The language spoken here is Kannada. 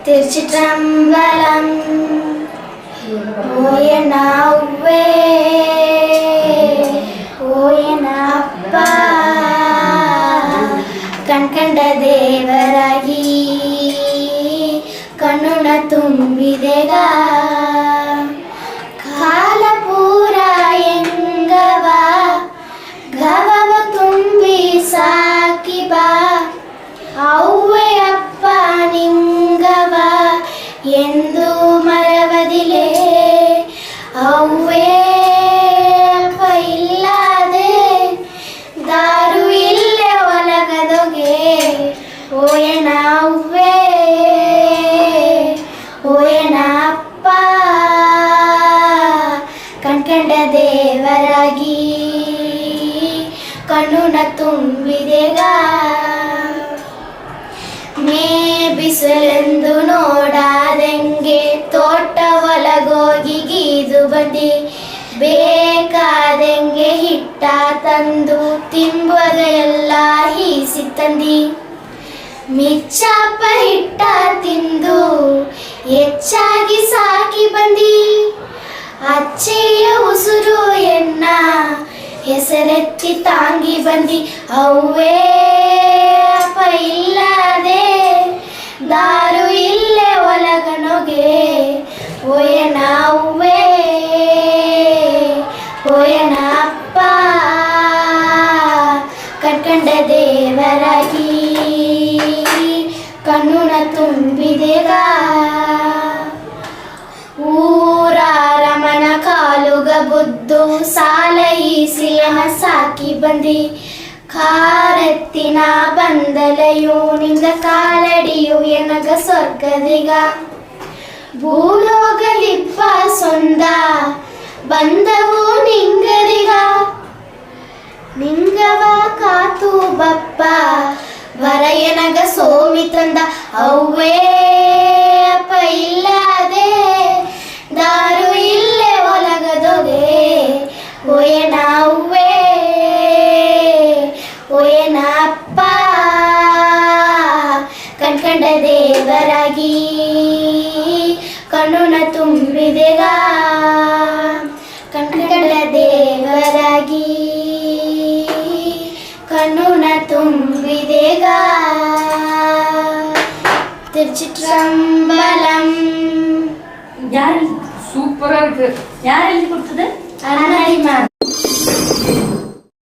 திருச்சிற்றம்பலம். ஓயன ஒவ்வே ஓயன அப்பா ಕಣ್ಕಂಡ ದೇವರಾಗಿ ಕಣ್ಣುನ ತುಂಬಿದೆಗ ಕಾಲ ಪೂರ ಎಂಗವ ಗವವ ತುಂಬಿ ಸಾಕಿ ಬಾ ಅವ್ವೆ ಅಪ್ಪ ನಿಂಗವ ಎಂದು ಮರವದಿಲೆ ಅವ್ವೆ ಅಪ್ಪ ಇಲ್ಲದೆ ದಾರು ಇಲ್ಲೇ ಒಲಗದೊಗೆ ಓಯನ ಅವ್ವೆ ಓಯನ ಅಪ್ಪ ಕಣ್ಕಂಡ ದೇವರಾಗಿ ಕಣ್ಣುನ ತುಂಬಿದೆಗ ಮೇ ಬಿಸಿಲೆಂದು ನೋಡಾದಂಗೆ ತೋಟ ಒಳಗೋಗಿ ಗೀದು ಬಂದಿ ಬೇಕಾದಂಗೆ ಹಿಟ್ಟ ತಂದು ತಿಂಬುವಾಗ ಎಲ್ಲ ಹೀಸಿ ತಂದಿ ಮಿಚ್ಚಪ್ಪ ಹಿಟ್ಟ ತಿಂದು ಹೆಚ್ಚಾಗಿ ಸಾಕಿ ಬಂದಿ ಅಚ್ಚೆಯ ಉಸುರು ಎನ್ನ ಹೆಸರೆತ್ತಿ ತಾಂಗಿ ಬಂದಿ ಅವ್ವೇ ಅಪ್ಪ ಇಲ್ಲದೆ ದಾರು ಇಲ್ಲೇ ಒಲಗನೊಗೆ ಓಯನ ಅವ್ವೇ ಓಯನ ಅಪ್ಪ ಕಣ್ಕಂಡ ದೇವರಾಗಿ ಕಣ್ಣುನ ತುಂಬಿದೆಗ ಊರಾರಮನ ಕಾಲುಗ ಬುದ್ದು ಸಾಲ ಈಸಿಲನ ಸಾಕಿ ಬಂದಿ ಕಾರೆತ್ತಿನ ಬಂದಲೆಯು ನಿಂದ ಕಾಲಡಿಯು ಎನಗ ಸ್ವರ್ಗದಿಗ ಭೂಲೋಗಲಿಪ್ಪ ಸೊಂದ ಬಂದವು ನಿಂಗದಿಗ ನಿಂಗವ ಕಾತು ಬಪ್ಪ ವರ ಎನಗ ಸೋಮಿ ತಂದ ಅವ್ವೇ ಅಪ್ಪ ಇಲ್ಲದೆ ದಾರು ಇಲ್ಲೇ ಒಲಗದೊಗೆ ಓಯನ ಅವ್ವೇ ಓಯನ ಅಪ್ಪ ಕಣ್ಕಂಡ ದೇವರಾಗಿ ಕಣ್ಣುನ ತುಂಬಿದೆಗ ಕಣ್ಕಂಡ ದೇವರಾಗಿ ಕಣ್ಣುನ ತುಂಬಿದೆಗ திருச்சிற்றம்பலம். யார் சூப்பரா இருக்கு. யார் எழுதி கொடுத்தது? அண்ணாடி மேம்.